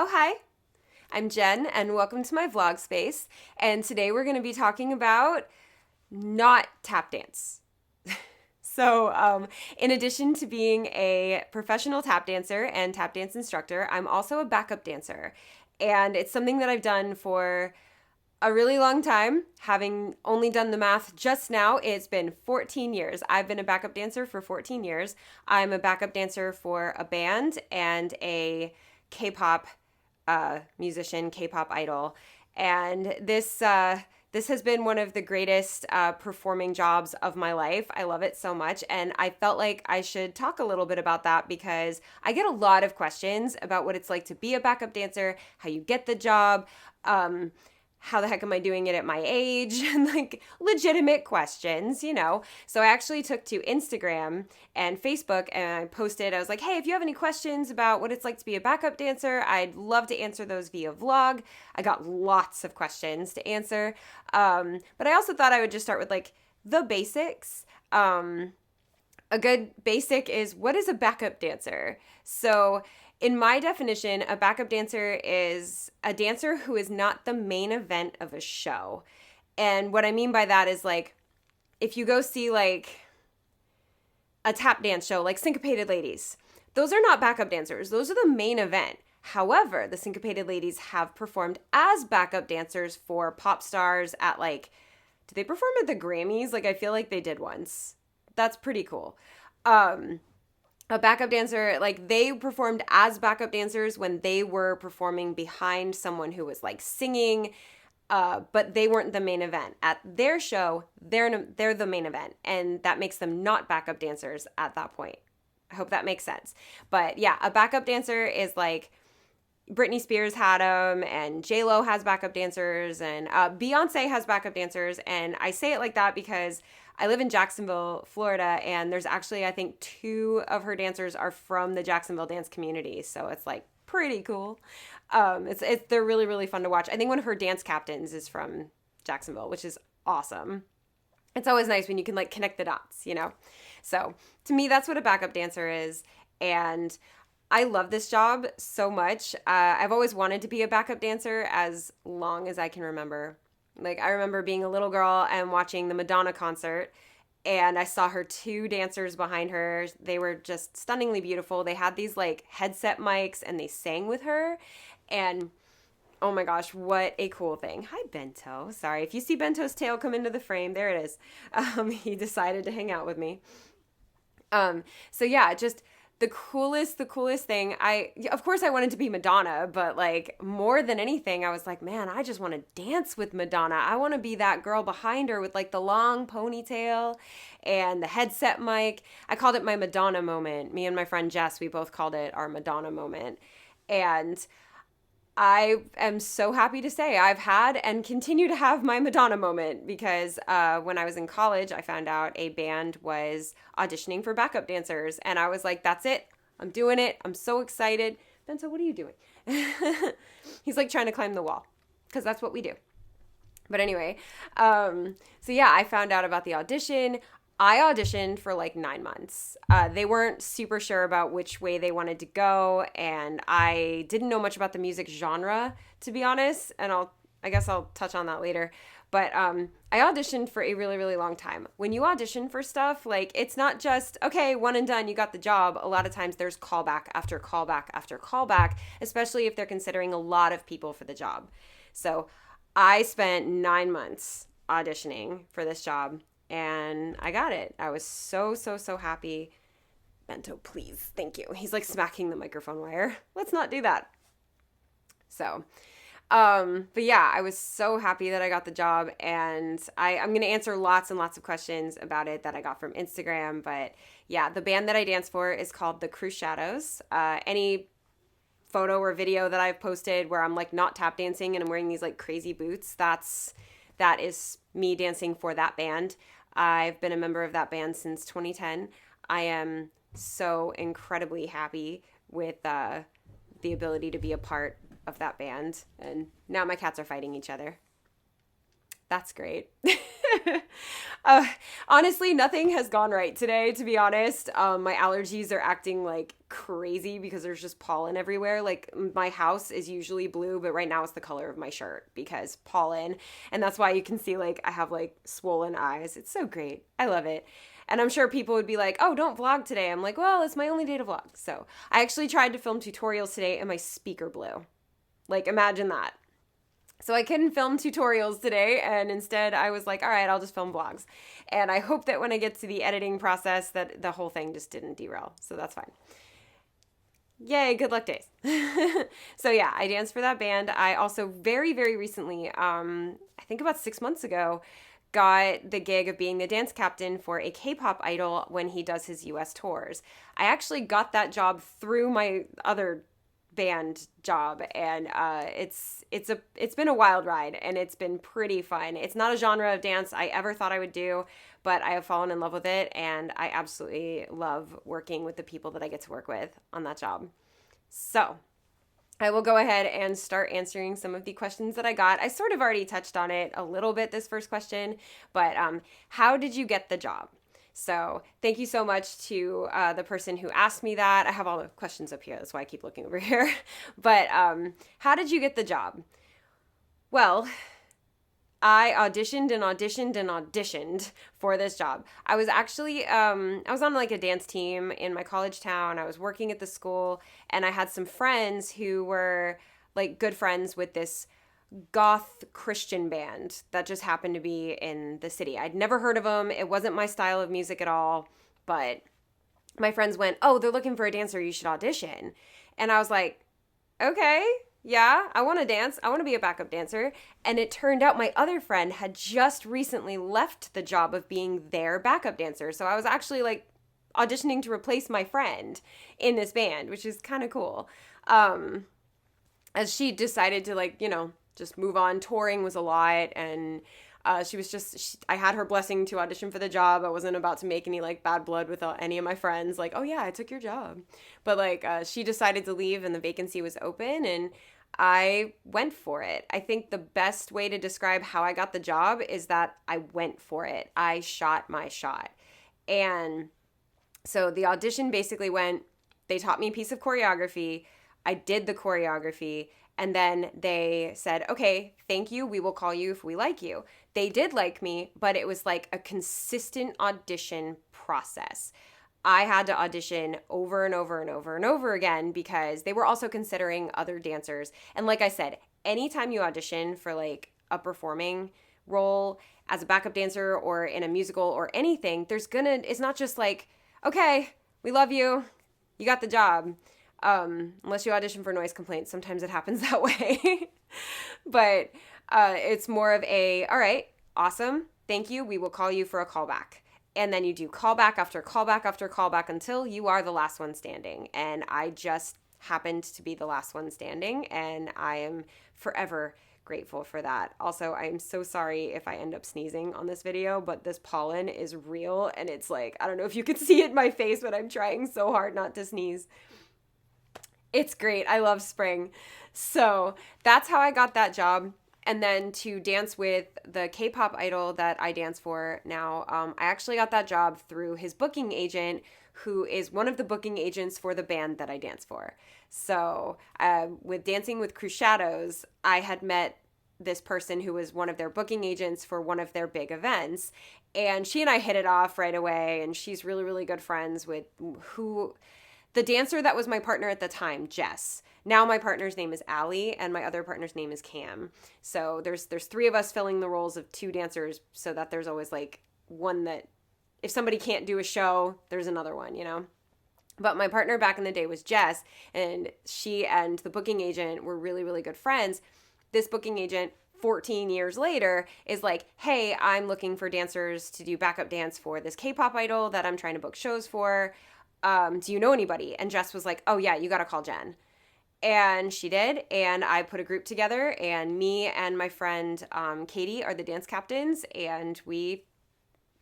Oh, hi. I'm Jen, and welcome to my vlog space. And today we're going to be talking about not tap dance. In addition to being a professional tap dancer and tap dance instructor, I'm also a backup dancer. And it's something that I've done for a really long time, having only done the math just now. It's been 14 years. I've been a backup dancer for 14 years. I'm a backup dancer for a band and a K-pop musician, K-pop idol, and this has been one of the greatest performing jobs of my life. I love it so much, and I felt like I should talk a little bit about that because I get a lot of questions about what it's like to be a backup dancer, how you get the job. How the heck am I doing it at my age? And like legitimate questions. So I actually took to Instagram and Facebook and I posted, I was like, hey, if you have any questions about what it's like to be a backup dancer, I'd love to answer those via vlog. I got lots of questions to answer. But I also thought I would just start with like the basics. A good basic is, what is a backup dancer? So in my definition, a backup dancer is a dancer who is not the main event of a show. And what I mean by that is like, if you go see like a tap dance show, like Syncopated Ladies, those are not backup dancers. Those are the main event. However, the Syncopated Ladies have performed as backup dancers for pop stars at like, did they perform at the Grammys? Like, I feel like they did once. That's pretty cool. A backup dancer, like they performed as backup dancers when they were performing behind someone who was like singing, but they weren't the main event. At their show, they're the main event, and that makes them not backup dancers at that point. I hope that makes sense. But yeah, a backup dancer is like Britney Spears had them, and J-Lo has backup dancers, and Beyonce has backup dancers, and I say it like that because I live in Jacksonville, Florida, and there's actually, I think, 2 of her dancers are from the Jacksonville dance community, so it's like pretty cool. They're really, really fun to watch. I think one of her dance captains is from Jacksonville, which is awesome. It's always nice when you can like connect the dots. So to me, that's what a backup dancer is, and I love this job so much. I've always wanted to be a backup dancer as long as I can remember. Like, I remember being a little girl and watching the Madonna concert, and I saw her 2 dancers behind her. They were just stunningly beautiful. They had these like headset mics and they sang with her, and oh my gosh, what a cool thing. Hi, Bento. Sorry, if you see Bento's tail come into the frame, there it is. He decided to hang out with me. So yeah, just the coolest thing. Of course I wanted to be Madonna, but like more than anything, I was like, man, I just want to dance with Madonna. I want to be that girl behind her with like the long ponytail and the headset mic. I called it my Madonna moment. Me and my friend Jess, we both called it our Madonna moment. And I am so happy to say I've had and continue to have my Madonna moment because when I was in college, I found out a band was auditioning for backup dancers. And I was like, that's it. I'm doing it. I'm so excited. Bento, what are you doing? He's like trying to climb the wall because that's what we do. But anyway, so yeah, I found out about the audition. I auditioned for like 9 months. They weren't super sure about which way they wanted to go, and I didn't know much about the music genre, to be honest, and I guess I'll touch on that later. But I auditioned for a really, really long time. When you audition for stuff, like, it's not just, okay, one and done, you got the job. A lot of times there's callback after callback after callback, especially if they're considering a lot of people for the job. So I spent 9 months auditioning for this job, and I got it. I was so happy. Bento, please. Thank you. He's like smacking the microphone wire. Let's not do that. So, but yeah, I was so happy that I got the job, and I'm going to answer lots and lots of questions about it that I got from Instagram. But yeah, the band that I dance for is called the Cruise Shadows. Any photo or video that I've posted where I'm like not tap dancing and I'm wearing these like crazy boots, that is me dancing for that band. I've been a member of that band since 2010. I am so incredibly happy with the ability to be a part of that band. And now my cats are fighting each other. That's great. uh, honestly, nothing has gone right today, to be honest. My allergies are acting like crazy because there's just pollen everywhere. Like, my house is usually blue, but right now it's the color of my shirt because pollen. And that's why you can see, like, I have like swollen eyes. It's so great. I love it. And I'm sure people would be like, oh, don't vlog today. I'm like, well, it's my only day to vlog. So I actually tried to film tutorials today and my speaker blew. Like, imagine that. So I couldn't film tutorials today, and instead I was like, all right, I'll just film vlogs. And I hope that when I get to the editing process that the whole thing just didn't derail. So that's fine. Yay, good luck days. So yeah, I danced for that band. I also very, very recently, I think about 6 months ago, got the gig of being the dance captain for a K-pop idol when he does his US tours. I actually got that job through my other band job, and it's been a wild ride, and it's been pretty fun. It's not a genre of dance I ever thought I would do, but I have fallen in love with it, and I absolutely love working with the people that I get to work with on that job. So I will go ahead and start answering some of the questions that I got. I sort of already touched on it a little bit, this first question, but how did you get the job? So thank you so much to the person who asked me that. I have all the questions up here. That's why I keep looking over here. But how did you get the job? Well, I auditioned and auditioned and auditioned for this job. I was actually, I was on like a dance team in my college town. I was working at the school, and I had some friends who were like good friends with this goth Christian band that just happened to be in the city. I'd never heard of them. It wasn't my style of music at all, but my friends went, oh, they're looking for a dancer. You should audition. And I was like, okay, yeah, I want to dance. I want to be a backup dancer. And it turned out my other friend had just recently left the job of being their backup dancer. So I was actually like auditioning to replace my friend in this band, which is kind of cool. As she decided to like, just move on. Touring was a lot, and I had her blessing to audition for the job. I wasn't about to make any like bad blood with any of my friends, like, oh yeah, I took your job. But like, she decided to leave and the vacancy was open, and I went for it. I think the best way to describe how I got the job is that I went for it. I shot my shot. And so the audition basically went, they taught me a piece of choreography. I did the choreography. And then they said, okay, thank you. We will call you if we like you. They did like me, but it was like a consistent audition process. I had to audition over and over and over and over again because they were also considering other dancers. And like I said, anytime you audition for like a performing role as a backup dancer or in a musical or anything, it's not just like, okay, we love you. You got the job. Unless you audition for noise complaints, sometimes it happens that way. But it's more of all right, awesome, thank you, we will call you for a callback. And then you do callback after callback after callback until you are the last one standing. And I just happened to be the last one standing, and I am forever grateful for that. Also, I'm so sorry if I end up sneezing on this video, but this pollen is real, and it's like, I don't know if you can see it in my face, but I'm trying so hard not to sneeze. It's great. I love spring. So that's how I got that job. And then to dance with the K-pop idol that I dance for now, I actually got that job through his booking agent, who is one of the booking agents for the band that I dance for. So with Dancing with Cruise Shadows, I had met this person who was one of their booking agents for one of their big events. And she and I hit it off right away. And she's really, really good friends with the dancer that was my partner at the time, Jess. Now my partner's name is Allie, and my other partner's name is Cam. So there's three of us filling the roles of two dancers, so that there's always like one that, if somebody can't do a show, there's another one, But my partner back in the day was Jess, and she and the booking agent were really, really good friends. This booking agent, 14 years later, is like, hey, I'm looking for dancers to do backup dance for this K-pop idol that I'm trying to book shows for. Do you know anybody? And Jess was like, oh yeah, you got to call Jen. And she did. And I put a group together, and me and my friend, Katie, are the dance captains, and we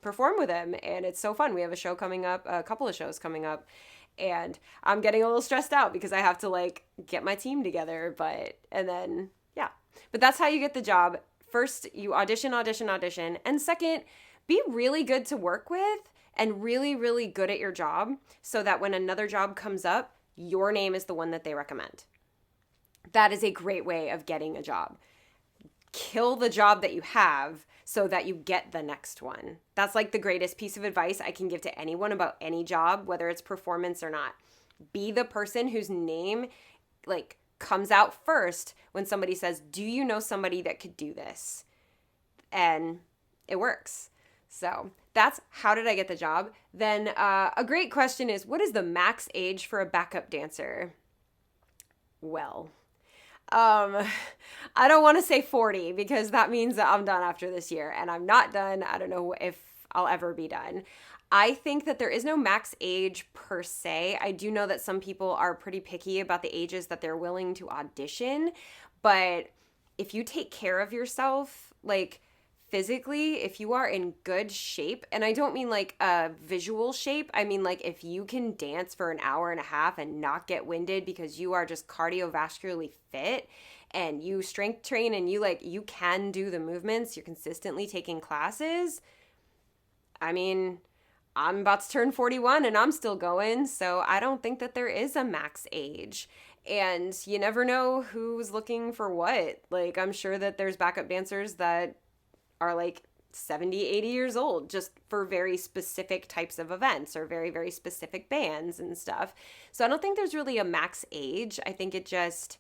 perform with them. And it's so fun. We have a show coming up, a couple of shows coming up, and I'm getting a little stressed out because I have to like get my team together. But that's how you get the job. first, you audition, audition, audition. And second, be really good to work with and really, really good at your job so that when another job comes up, your name is the one that they recommend. That is a great way of getting a job. Kill the job that you have so that you get the next one. That's like the greatest piece of advice I can give to anyone about any job, whether it's performance or not. Be the person whose name like comes out first when somebody says, "Do you know somebody that could do this?" And it works. So that's how did I get the job? Then a great question is, what is the max age for a backup dancer? Well, I don't want to say 40 because that means that I'm done after this year, and I'm not done. I don't know if I'll ever be done. I think that there is no max age per se. I do know that some people are pretty picky about the ages that they're willing to audition, but if you take care of yourself, like physically, if you are in good shape, and I don't mean like a visual shape, I mean like if you can dance for an hour and a half and not get winded because you are just cardiovascularly fit and you strength train and you can do the movements, you're consistently taking classes. I mean, I'm about to turn 41 and I'm still going, so I don't think that there is a max age. And you never know who's looking for what. Like, I'm sure that there's backup dancers that are like 70, 80 years old just for very specific types of events or very, very specific bands and stuff. So I don't think there's really a max age. I think it just,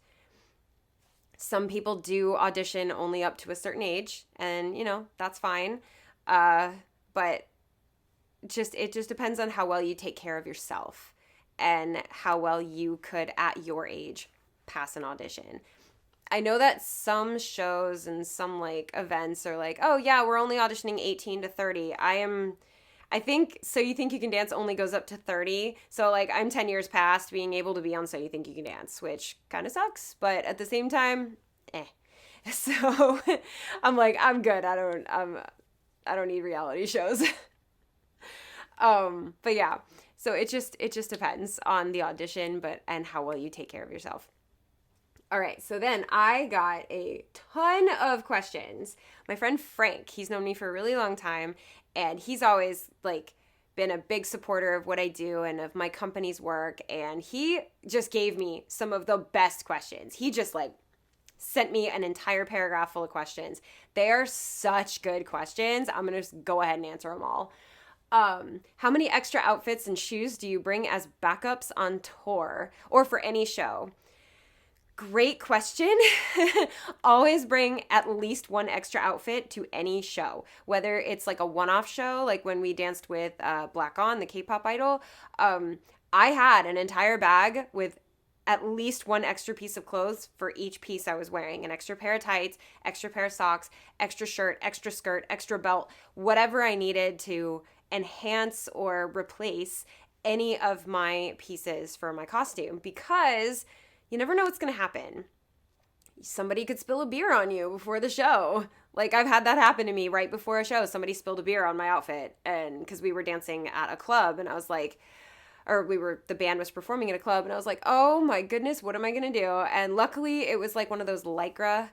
some people do audition only up to a certain age and, that's fine. But it just depends on how well you take care of yourself and how well you could at your age pass an audition. I know that some shows and some like events are like, oh yeah, we're only auditioning 18 to 30. I think So You Think You Can Dance only goes up to 30. So like I'm 10 years past being able to be on So You Think You Can Dance, which kind of sucks, but at the same time, So I'm like, I'm good. I don't need reality shows. But yeah, so it just depends on the audition, and how well you take care of yourself. All right, so then I got a ton of questions. My friend Frank, he's known me for a really long time, and he's always like been a big supporter of what I do and of my company's work, and he just gave me some of the best questions. He just like sent me an entire paragraph full of questions. They are such good questions. I'm going to just go ahead and answer them all. How many extra outfits and shoes do you bring as backups on tour or for any show? Great question. Always bring at least one extra outfit to any show, whether it's like a one-off show, like when we danced with Black On, the K-pop idol. I had an entire bag with at least one extra piece of clothes for each piece I was wearing. An extra pair of tights, extra pair of socks, extra shirt, extra skirt, extra belt, whatever I needed to enhance or replace any of my pieces for my costume, because you never know what's going to happen. Somebody could spill a beer on you before the show. Like, I've had that happen to me right before a show. Somebody spilled a beer on my outfit, and because we were dancing at a club, and I was like, the band was performing at a club, and I was like, oh my goodness, what am I going to do? And luckily it was like one of those Lycra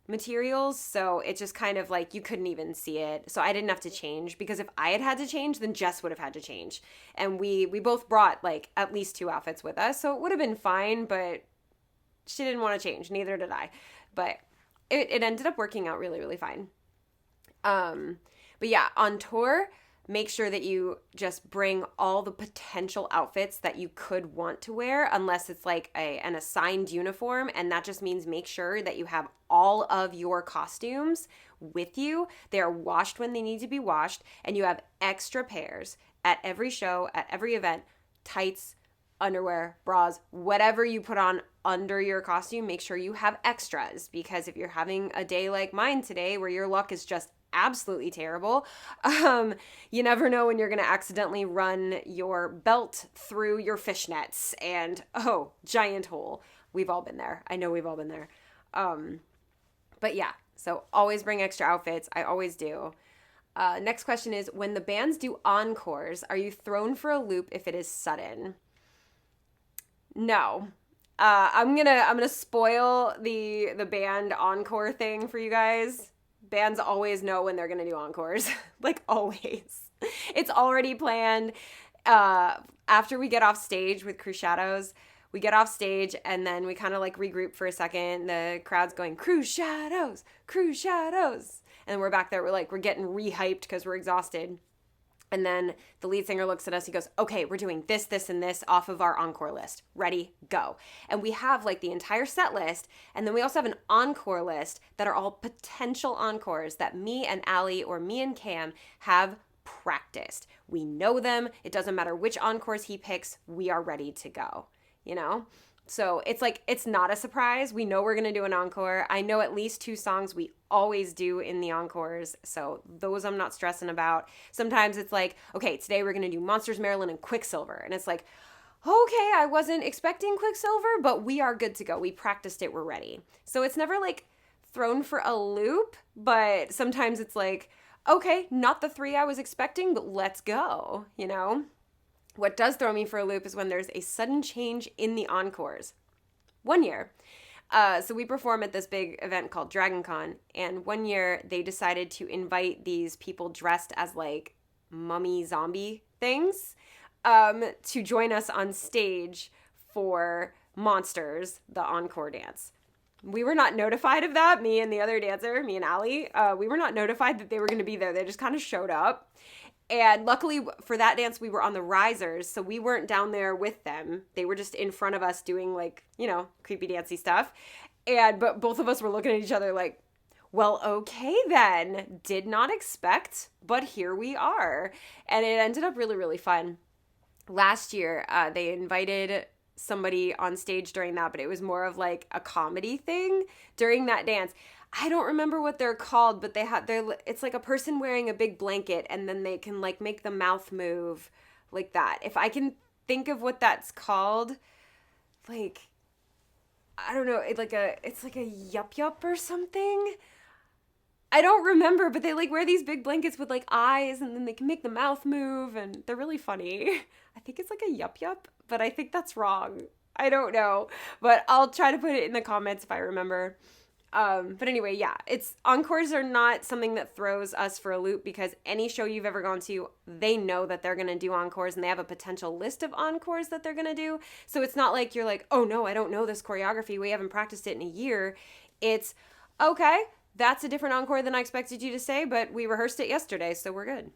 materials, so it just kind of like you couldn't even see it, so I didn't have to change, because if I had to change, then Jess would have had to change, and we both brought like at least 2 outfits with us, so it would have been fine, but she didn't want to change, neither did I, but it ended up working out really, really fine. But yeah, on tour, make sure that you just bring all the potential outfits that you could want to wear, unless it's like an assigned uniform, and that just means make sure that you have all of your costumes with you. They are washed when they need to be washed, and you have extra pairs at every show, at every event, tights, underwear, bras, whatever you put on under your costume, make sure you have extras, because if you're having a day like mine today where your luck is just absolutely terrible, you never know when you're going to accidentally run your belt through your fishnets and giant hole. We've all been there. I know we've all been there. But yeah, so always bring extra outfits. I always do. Next question is, when the bands do encores, are you thrown for a loop if it is sudden? No. I'm gonna spoil the band encore thing for you guys. Bands always know when they're going to do encores. Like, always. It's already planned. After we get off stage with Cruise Shadows, we get off stage and then we kind of like regroup for a second. The crowd's going, Cruise Shadows, Cruise Shadows. And we're back there, we're getting rehyped because we're exhausted. And then the lead singer looks at us. He goes, okay, we're doing this, this, and this off of our encore list. Ready, go. And we have like the entire set list. And then we also have an encore list that are all potential encores that me and Allie or me and Cam have practiced. We know them. It doesn't matter which encores he picks. We are ready to go, you know? So it's like, it's not a surprise. We know we're going to do an encore. I know at least 2 songs we always do in the encores. So those I'm not stressing about. Sometimes it's like, okay, today we're going to do Monsters, Maryland, and Quicksilver. And it's like, okay, I wasn't expecting Quicksilver, but we are good to go. We practiced it. We're ready. So it's never like thrown for a loop, but sometimes it's like, okay, not the 3 I was expecting, but let's go, you know? What does throw me for a loop is when there's a sudden change in the encores. One year, so we perform at this big event called Dragon Con, and one year they decided to invite these people dressed as like mummy zombie things to join us on stage for Monsters, the encore dance. We were not notified of that, me and the other dancer, me and Allie. We were not notified that they were going to be there. They just kind of showed up. And luckily for that dance, we were on the risers, so we weren't down there with them. They were just in front of us doing like, you know, creepy dancey stuff. But both of us were looking at each other like, well, okay then. Did not expect, but here we are. And it ended up really, really fun. Last year, they invited somebody on stage during that, but it was more of like a comedy thing during that dance. I don't remember what they're called, but it's like a person wearing a big blanket and then they can like make the mouth move like that. If I can think of what that's called, like, I don't know, it's like a yup yup or something. I don't remember, but they like wear these big blankets with like eyes and then they can make the mouth move and they're really funny. I think it's like a yup yup, but I think that's wrong. I don't know, but I'll try to put it in the comments if I remember. But anyway, yeah, encores are not something that throws us for a loop because any show you've ever gone to, they know that they're going to do encores and they have a potential list of encores that they're going to do. So it's not like you're like, oh no, I don't know this choreography. We haven't practiced it in a year. It's okay. That's a different encore than I expected you to say, but we rehearsed it yesterday, so we're good.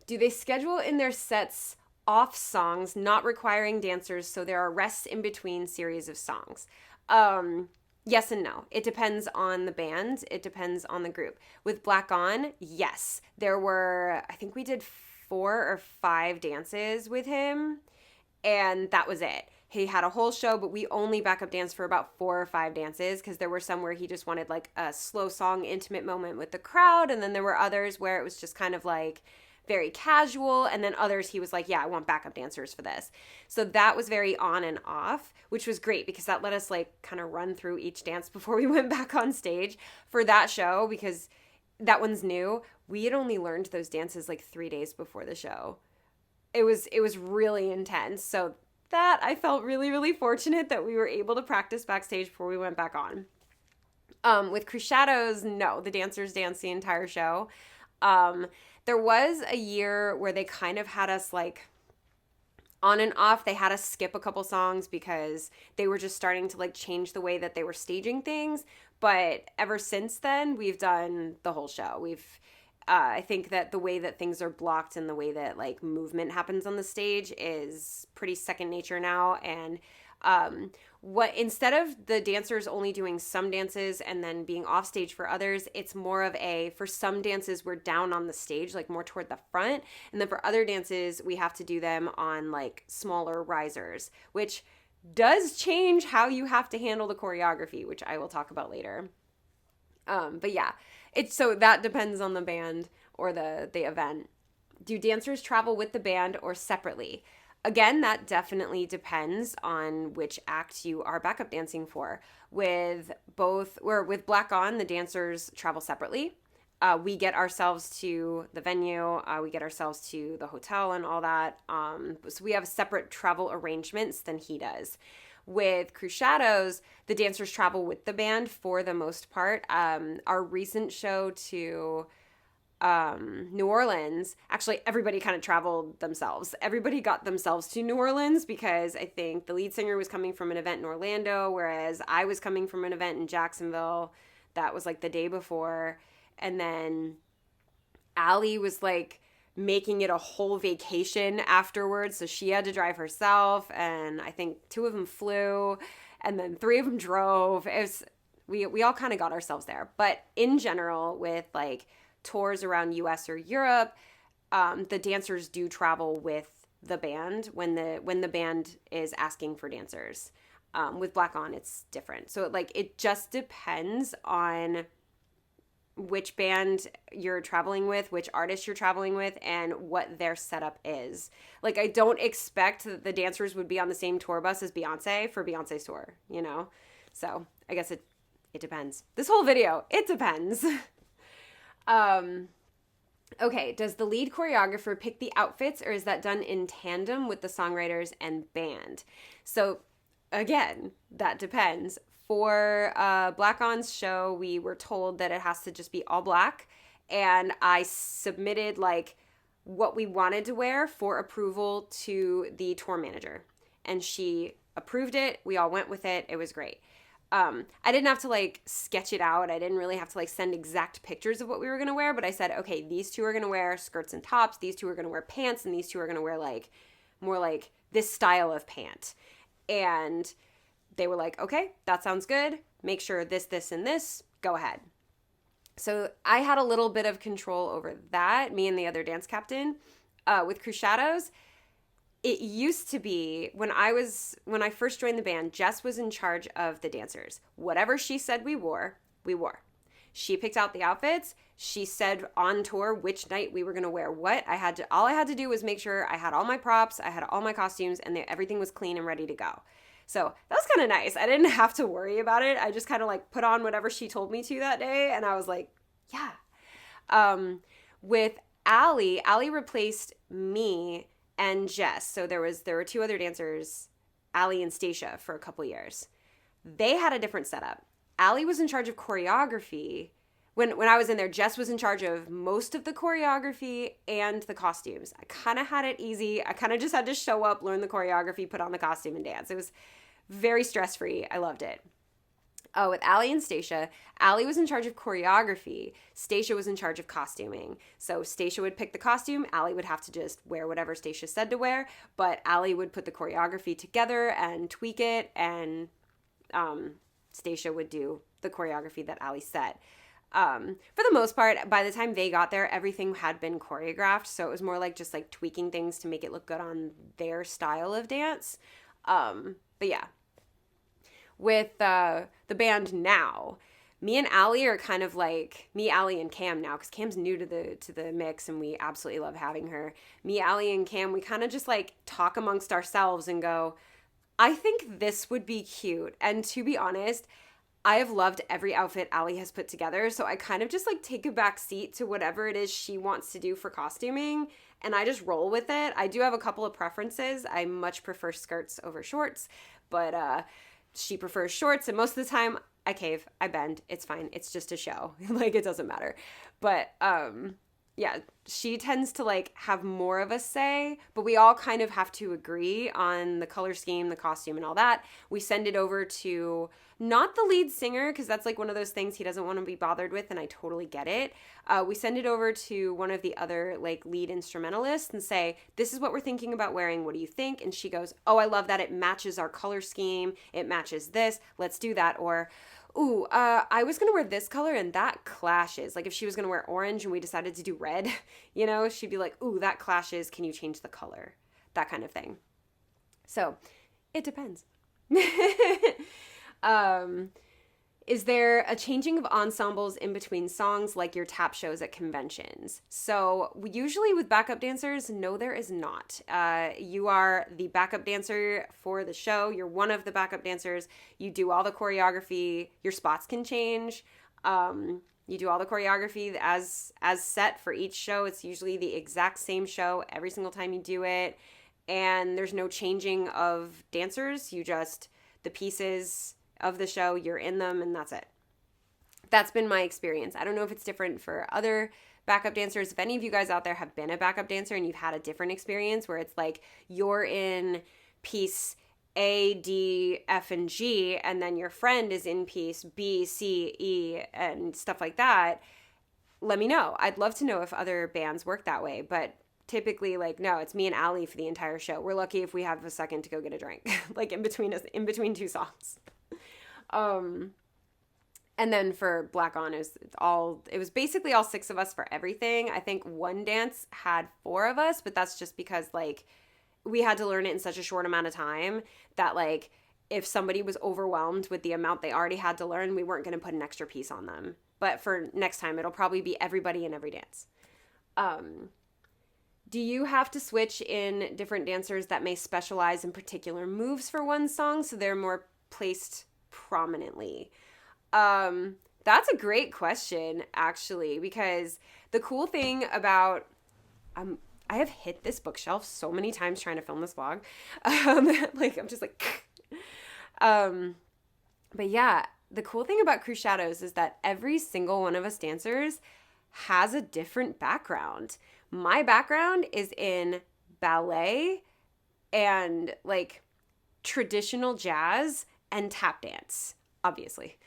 Do they schedule in their sets off songs, not requiring dancers, so there are rests in between series of songs? Yes and no. It depends on the band. It depends on the group. With Black On, yes. There were, I think we did 4 or 5 dances with him, and that was it. He had a whole show, but we only backup danced for about 4 or 5 dances because there were some where he just wanted like a slow song, intimate moment with the crowd, and then there were others where it was just kind of like very casual, and then others he was like, yeah, I want backup dancers for this. So that was very on and off, which was great because that let us like kind of run through each dance before we went back on stage for that show because that one's new. We had only learned those dances like 3 days before the show. It was really intense. So that I felt really, really fortunate that we were able to practice backstage before we went back on. With Cruise Shadows, no, the dancers dance the entire show. There was a year where they kind of had us like on and off. They had us skip a couple songs because they were just starting to like change the way that they were staging things. But ever since then, we've done the whole show. I think that the way that things are blocked and the way that like movement happens on the stage is pretty second nature now. And instead of the dancers only doing some dances and then being off stage for others, it's more of for some dances we're down on the stage, like more toward the front. And then for other dances, we have to do them on like smaller risers, which does change how you have to handle the choreography, which I will talk about later. But yeah, so that depends on the band or the event. Do dancers travel with the band or separately? Again, that definitely depends on which act you are backup dancing for. With Black On, the dancers travel separately. We get ourselves to the venue. We get ourselves to the hotel and all that. So we have separate travel arrangements than he does. With Cruciados, the dancers travel with the band for the most part. Our recent show to New Orleans, actually everybody kind of traveled themselves. Everybody got themselves to New Orleans because I think the lead singer was coming from an event in Orlando, whereas I was coming from an event in Jacksonville that was like the day before. And then Allie was like making it a whole vacation afterwards, so she had to drive herself, and I think 2 of them flew, and then 3 of them drove. We all kind of got ourselves there. But in general, with like tours around US or Europe, the dancers do travel with the band when the band is asking for dancers. With Black On, it's different. So it just depends on which band you're traveling with, which artist you're traveling with, and what their setup is. Like, I don't expect that the dancers would be on the same tour bus as Beyonce for Beyonce's tour, you know? So I guess it depends. This whole video, it depends. Okay, does the lead choreographer pick the outfits, or is that done in tandem with the songwriters and band? So again, that depends. For Black On's show, we were told that it has to just be all black, and I submitted like what we wanted to wear for approval to the tour manager, and she approved it. We all went with it. It was great. I didn't have to like sketch it out. I didn't really have to like send exact pictures of what we were going to wear, but I said, okay, these 2 are going to wear skirts and tops. These 2 are going to wear pants, and these 2 are going to wear like more like this style of pant. And they were like, okay, that sounds good. Make sure this, and this, go ahead. So I had a little bit of control over that, me and the other dance captain. With Cruciados, it used to be when I first joined the band, Jess was in charge of the dancers. Whatever she said we wore, we wore. She picked out the outfits. She said on tour which night we were going to wear what. All I had to do was make sure I had all my props, I had all my costumes, and everything was clean and ready to go. So that was kind of nice. I didn't have to worry about it. I just kind of like put on whatever she told me to that day, and I was like, yeah. With Allie replaced me and Jess. So there were 2 other dancers, Allie and Stacia, for a couple years. They had a different setup. Allie was in charge of choreography. When I was in there, Jess was in charge of most of the choreography and the costumes. I kind of had it easy. I kind of just had to show up, learn the choreography, put on the costume, and dance. It was very stress-free. I loved it. With Allie and Stacia, Allie was in charge of choreography. Stacia was in charge of costuming. So Stacia would pick the costume. Allie would have to just wear whatever Stacia said to wear, but Allie would put the choreography together and tweak it, and Stacia would do the choreography that Allie said. For the most part, by the time they got there, everything had been choreographed, so it was more like just like tweaking things to make it look good on their style of dance. But yeah. With the band now, me and Allie are kind of like, me, Allie, and Cam now, because Cam's new to the mix, and we absolutely love having her. Me, Allie, and Cam, we kind of just like talk amongst ourselves and go, I think this would be cute. And to be honest, I have loved every outfit Allie has put together, so I kind of just like take a back seat to whatever it is she wants to do for costuming, and I just roll with it. I do have a couple of preferences. I much prefer skirts over shorts, but she prefers shorts, and most of the time I cave, I bend. It's fine. It's just a show. Like, it doesn't matter. But yeah, she tends to like have more of a say, but we all kind of have to agree on the color scheme, the costume, and all that. We send it over to not the lead singer, because that's like one of those things he doesn't want to be bothered with, and I totally get it. We send it over to one of the other like lead instrumentalists and say, this is what we're thinking about wearing. What do you think? And she goes, oh, I love that. It matches our color scheme. It matches this. Let's do that. Or, ooh, I was going to wear this color and that clashes. Like if she was going to wear orange and we decided to do red, you know, she'd be like, ooh, that clashes. Can you change the color? That kind of thing. So it depends. Is there a changing of ensembles in between songs like your tap shows at conventions? So usually with backup dancers, no, there is not. You are the backup dancer for the show. You're one of the backup dancers. You do all the choreography. Your spots can change. You do all the choreography as set for each show. It's usually the exact same show every single time you do it. And there's no changing of dancers. You just the pieces of the show, you're in them, and that's it. That's been my experience. I don't know if it's different for other backup dancers. If any of you guys out there have been a backup dancer and you've had a different experience where it's like you're in piece A, D, F, and G, and then your friend is in piece B, C, E, and stuff like that, let me know. I'd love to know if other bands work that way, but typically, like, no, it's me and Allie for the entire show. We're lucky if we have a second to go get a drink, like in between two songs. And then for Black On, it was basically all 6 of us for everything. I think one dance had 4 of us, but that's just because, like, we had to learn it in such a short amount of time that, like, if somebody was overwhelmed with the amount they already had to learn, we weren't going to put an extra piece on them. But for next time, it'll probably be everybody in every dance. Do you have to switch in different dancers that may specialize in particular moves for one song so they're more placed prominently? That's a great question, actually, because the cool thing about, I have hit this bookshelf so many times trying to film this vlog. Like, I'm just like, but yeah, the cool thing about Cruise Shadows is that every single one of us dancers has a different background. My background is in ballet and like traditional jazz and tap dance, obviously.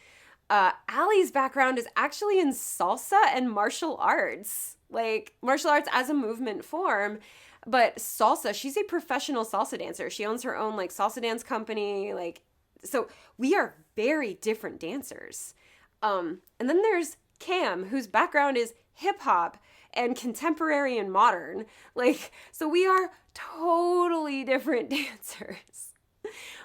Allie's background is actually in salsa and martial arts, like martial arts as a movement form. But salsa, she's a professional salsa dancer. She owns her own like salsa dance company. Like, so we are very different dancers. And then there's Cam, whose background is hip hop and contemporary and modern. Like, so we are totally different dancers.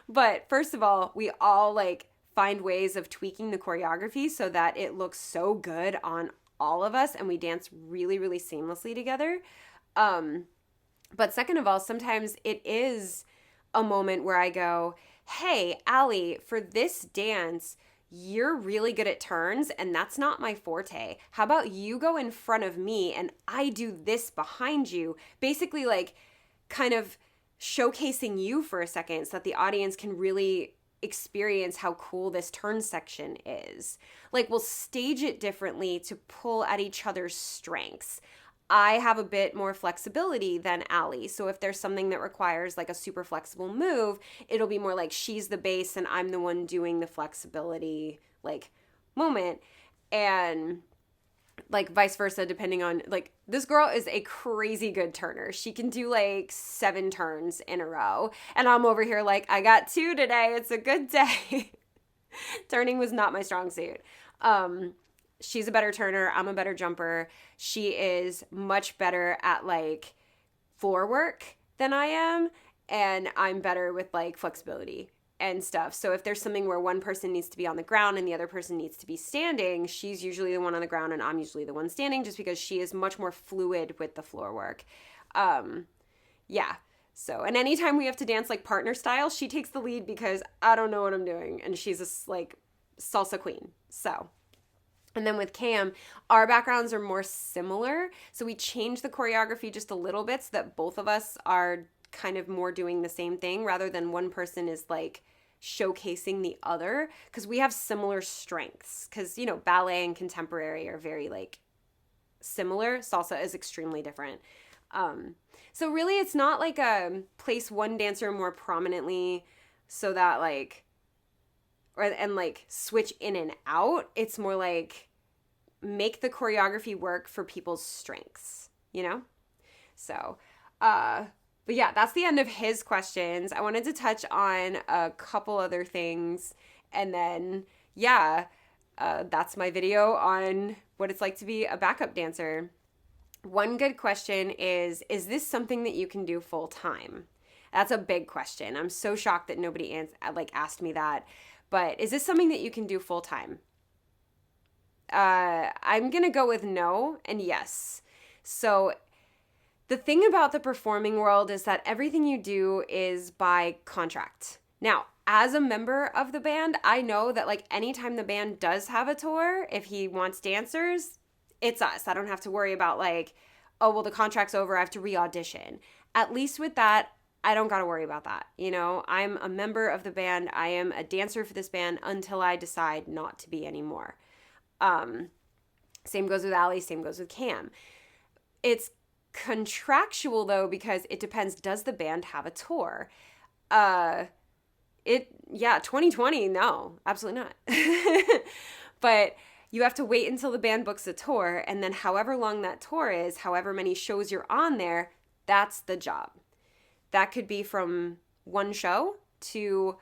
But first of all, we all like find ways of tweaking the choreography so that it looks so good on all of us and we dance really, really seamlessly together. But second of all, sometimes it is a moment where I go, hey, Allie, for this dance, you're really good at turns and that's not my forte. How about you go in front of me and I do this behind you? Basically like kind of showcasing you for a second so that the audience can really experience how cool this turn section is. Like, we'll stage it differently to pull at each other's strengths. I have a bit more flexibility than Allie, so if there's something that requires like a super flexible move, it'll be more like she's the base and I'm the one doing the flexibility like moment, and like vice versa, depending on, like, this girl is a crazy good turner. She can do like 7 turns in a row. And I'm over here like, I got 2 today. It's a good day. Turning was not my strong suit. She's a better turner. I'm a better jumper. She is much better at like floor work than I am. And I'm better with like flexibility and stuff. So if there's something where one person needs to be on the ground and the other person needs to be standing, she's usually the one on the ground and I'm usually the one standing, just because she is much more fluid with the floor work. Yeah. So, and anytime we have to dance like partner style, she takes the lead because I don't know what I'm doing. And she's a like salsa queen. So, and then with Cam, our backgrounds are more similar. So we change the choreography just a little bit so that both of us are kind of more doing the same thing rather than one person is like showcasing the other, because we have similar strengths, because, you know, ballet and contemporary are very like similar. Salsa is extremely different. So really it's not like a place one dancer more prominently so that like, and like switch in and out. It's more like make the choreography work for people's strengths, you know? So, but yeah, that's the end of his questions. I wanted to touch on a couple other things. And then, yeah, that's my video on what it's like to be a backup dancer. One good question is this something that you can do full time? That's a big question. I'm so shocked that nobody asked me that. But is this something that you can do full time? I'm going to go with no and yes. So the thing about the performing world is that everything you do is by contract. Now, as a member of the band, I know that like anytime the band does have a tour, if he wants dancers, it's us. I don't have to worry about like, oh, well, the contract's over, I have to re-audition. At least with that, I don't got to worry about that. You know, I'm a member of the band. I am a dancer for this band until I decide not to be anymore. Same goes with Allie, same goes with Cam. It's contractual though, because it depends. Does the band have a tour? 2020, no, absolutely not. But you have to wait until the band books a tour, and then however long that tour is, however many shows you're on there, that's the job. That could be from one show to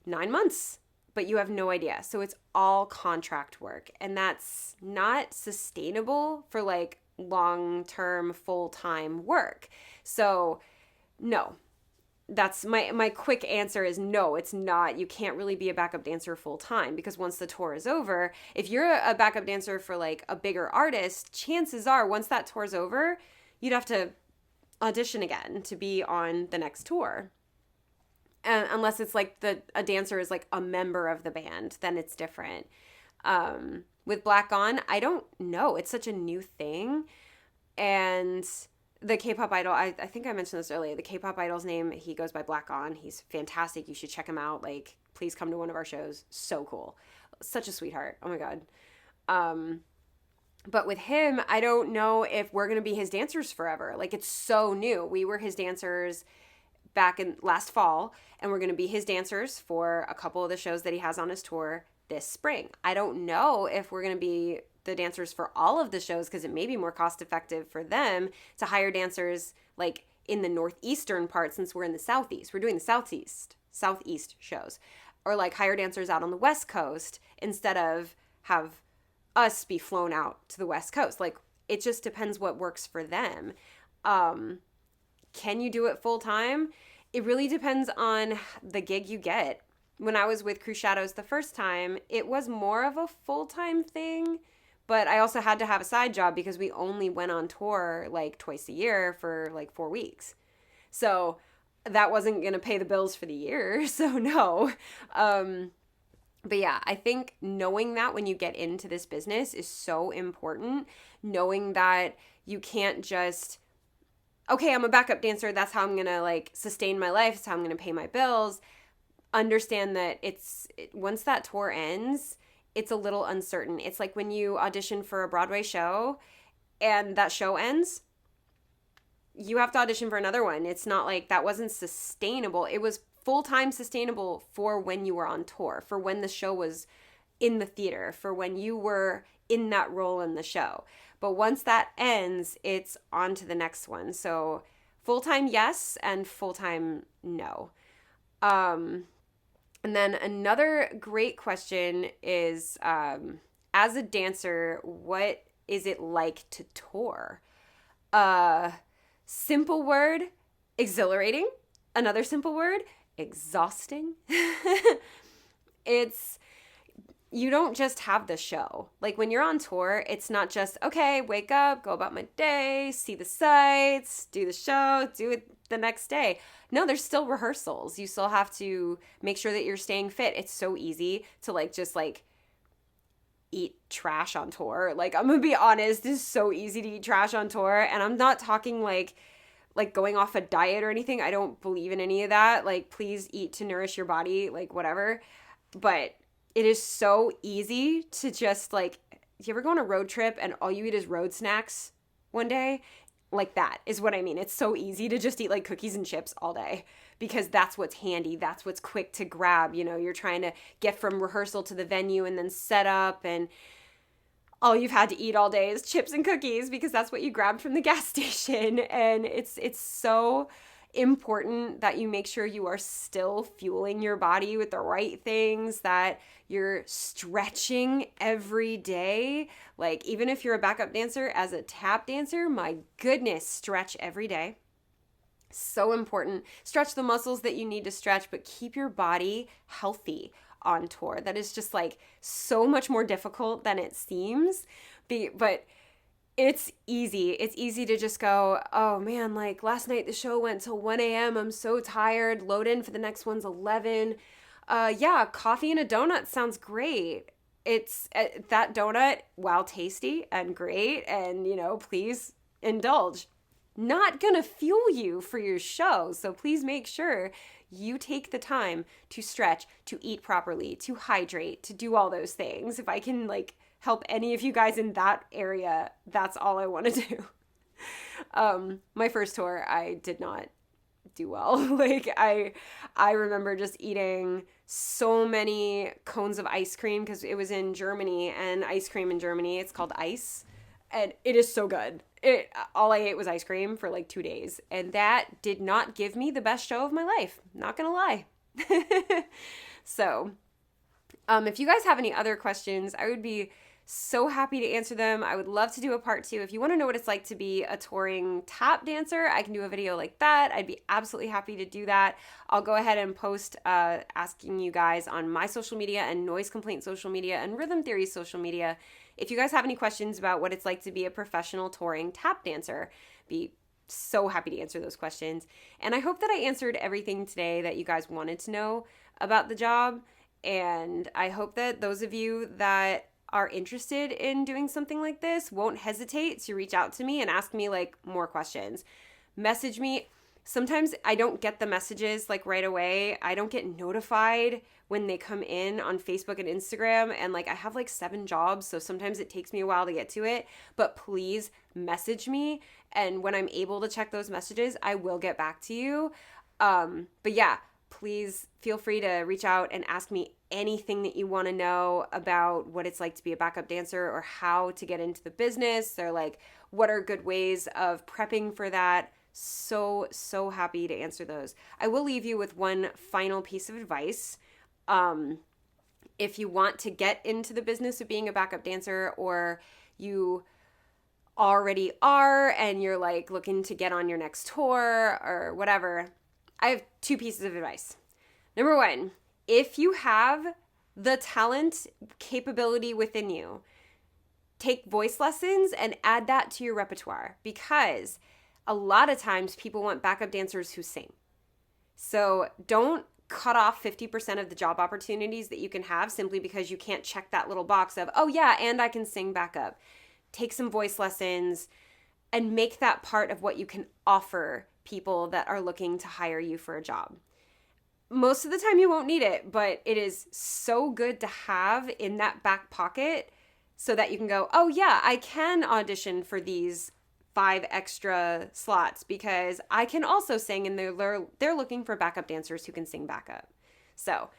9 months, but you have no idea. So it's all contract work, and that's not sustainable for like long-term full-time work. So no, that's my quick answer is no, it's not. You can't really be a backup dancer full time, because once the tour is over, if you're a backup dancer for like a bigger artist, chances are once that tour's over, you'd have to audition again to be on the next tour. And unless it's like a dancer is like a member of the band, then it's different. With Black On, I don't know. It's such a new thing. And the K-pop idol, I think I mentioned this earlier. The K-pop idol's name, he goes by Black On. He's fantastic. You should check him out. Like, please come to one of our shows. So cool. Such a sweetheart. Oh my God. But with him, I don't know if we're going to be his dancers forever. Like, it's so new. We were his dancers back in last fall, and we're going to be his dancers for a couple of the shows that he has on his tour this spring. I don't know if we're going to be the dancers for all of the shows, because it may be more cost effective for them to hire dancers like in the northeastern part, since we're in the southeast. We're doing the southeast shows, or like hire dancers out on the west coast instead of have us be flown out to the west coast. Like, it just depends what works for them. Can you do it full time? It really depends on the gig you get. When I was with Crew Shadows the first time, it was more of a full-time thing, but I also had to have a side job because we only went on tour like twice a year for like 4 weeks. So that wasn't going to pay the bills for the year. So no. But yeah, I think knowing that when you get into this business is so important. Knowing that you can't just, okay, I'm a backup dancer. That's how I'm going to like sustain my life. That's how I'm going to pay my bills. Understand that once that tour ends, it's a little uncertain. It's like when you audition for a Broadway show and that show ends, you have to audition for another one. It's not like that wasn't sustainable. It was full-time sustainable for when you were on tour, for when the show was in the theater, for when you were in that role in the show. But once that ends, it's on to the next one. So full-time, yes, and full-time, no. And then another great question is, as a dancer, what is it like to tour? Simple word, exhilarating. Another simple word, exhausting. You don't just have the show. Like when you're on tour, it's not just, okay, wake up, go about my day, see the sights, do the show, do it the next day. No, there's still rehearsals. You still have to make sure that you're staying fit. It's so easy to like just like eat trash on tour. Like, I'm gonna be honest, it's so easy to eat trash on tour. And I'm not talking like going off a diet or anything. I don't believe in any of that. Like, please eat to nourish your body, like whatever. But it is so easy to just like, do you ever go on a road trip and all you eat is road snacks one day? Like, that is what I mean. It's so easy to just eat like cookies and chips all day because that's what's handy. That's what's quick to grab. You know, you're trying to get from rehearsal to the venue and then set up, and all you've had to eat all day is chips and cookies because that's what you grabbed from the gas station. And it's so important that you make sure you are still fueling your body with the right things, that you're stretching every day. Like, even if you're a backup dancer, as a tap dancer, my goodness, stretch every day. So important. Stretch the muscles that you need to stretch, but keep your body healthy on tour. That is just like so much more difficult than it seems. But it's easy. It's easy to just go, oh man, like last night the show went till 1 a.m. I'm so tired. Load in for the next one's 11. Yeah, coffee and a donut sounds great. It's that donut, while tasty and great, and please indulge. not gonna fuel you for your show. So please make sure you take the time to stretch, to eat properly, to hydrate, to do all those things. If I can like help any of you guys in that area, that's all I want to do. My first tour, I did not do well. Like I remember just eating so many cones of ice cream because it was in Germany, and ice cream in Germany, it's called ice, and it is so good. All I ate was ice cream for like 2 days, and that did not give me the best show of my life. Not gonna lie. So, if you guys have any other questions, I would be so happy to answer them. I would love to do a part 2. If you want to know what it's like to be a touring tap dancer, I can do a video like that. I'd be absolutely happy to do that. I'll go ahead and post asking you guys on my social media and Noise Complaint social media and Rhythm Theory social media. If you guys have any questions about what it's like to be a professional touring tap dancer, be so happy to answer those questions. And I hope that I answered everything today that you guys wanted to know about the job. And I hope that those of you that are interested in doing something like this won't hesitate to reach out to me and ask me like more questions. Message me. Sometimes I don't get the messages like right away. I don't get notified when they come in on Facebook and Instagram, and like I have like 7 jobs, so sometimes it takes me a while to get to it. But please message me, and when I'm able to check those messages, I will get back to you. But yeah, please feel free to reach out and ask me anything that you want to know about what it's like to be a backup dancer, or how to get into the business, or like what are good ways of prepping for that. So happy to answer those. I will leave you with one final piece of advice. If you want to get into the business of being a backup dancer, or you already are and you're like looking to get on your next tour or whatever, I have 2 pieces of advice. Number 1, if you have the talent, capability within you, take voice lessons and add that to your repertoire, because a lot of times people want backup dancers who sing. So don't cut off 50% of the job opportunities that you can have simply because you can't check that little box of, oh yeah, and I can sing backup. Take some voice lessons and make that part of what you can offer people that are looking to hire you for a job. Most of the time you won't need it, but it is so good to have in that back pocket so that you can go, oh yeah, I can audition for these 5 extra slots because I can also sing, and they're looking for backup dancers who can sing backup. So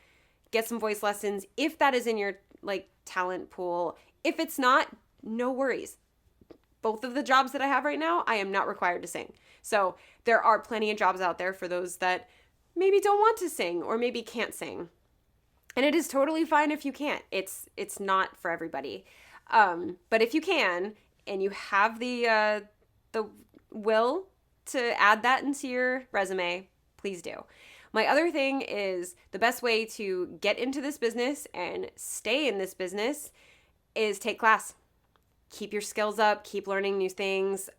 get some voice lessons if that is in your like talent pool. If it's not, no worries. Both of the jobs that I have right now, I am not required to sing. So there are plenty of jobs out there for those that maybe don't want to sing or maybe can't sing. And it is totally fine if you can't. It's not for everybody. But if you can, and you have the will to add that into your resume, please do. My other thing is the best way to get into this business and stay in this business is take class. Keep your skills up, keep learning new things,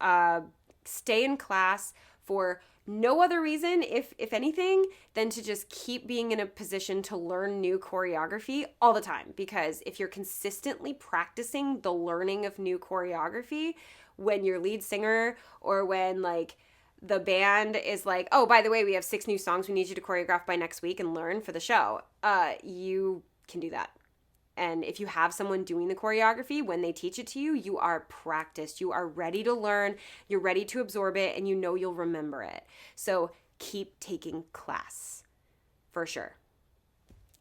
stay in class for no other reason, if anything, than to just keep being in a position to learn new choreography all the time. Because if you're consistently practicing the learning of new choreography, when your lead singer or when like the band is like, oh, by the way, we have 6 new songs we need you to choreograph by next week and learn for the show, you can do that. And if you have someone doing the choreography, when they teach it to you, you are practiced. You are ready to learn. You're ready to absorb it, and you know you'll remember it. So keep taking class for sure.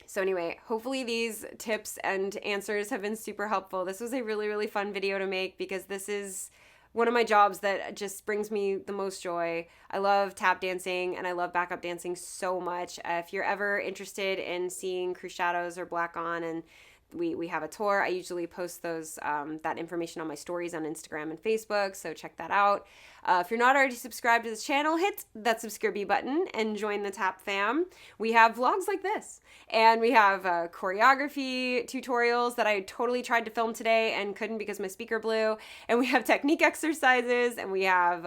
So anyway, hopefully these tips and answers have been super helpful. This was a really, really fun video to make because this is one of my jobs that just brings me the most joy. I love tap dancing and I love backup dancing so much. If you're ever interested in seeing Crew Shadows or Black On and we have a tour, I usually post those that information on my stories on Instagram and Facebook, so check that out. If you're not already subscribed to this channel, hit that subscribe button and join the Tap fam. We have vlogs like this, and we have choreography tutorials that I totally tried to film today and couldn't because my speaker blew, and we have technique exercises, and we have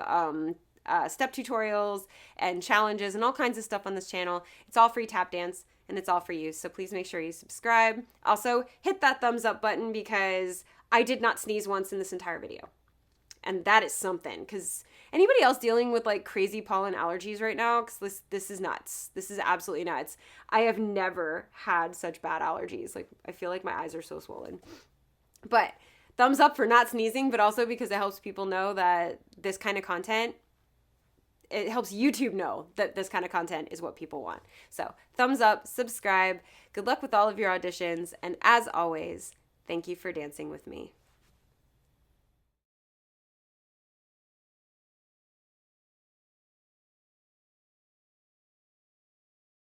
step tutorials and challenges and all kinds of stuff on this channel. It's all free tap dance. And it's all for you, so please make sure you subscribe. Also, hit that thumbs up button because I did not sneeze once in this entire video. And that is something, because anybody else dealing with like crazy pollen allergies right now, because this is nuts. This is absolutely nuts. I have never had such bad allergies. Like, I feel like my eyes are so swollen. But thumbs up for not sneezing, but also because it helps people know that this kind of content, it helps YouTube know that this kind of content is what people want. So thumbs up, subscribe. Good luck with all of your auditions. And as always, thank you for dancing with me.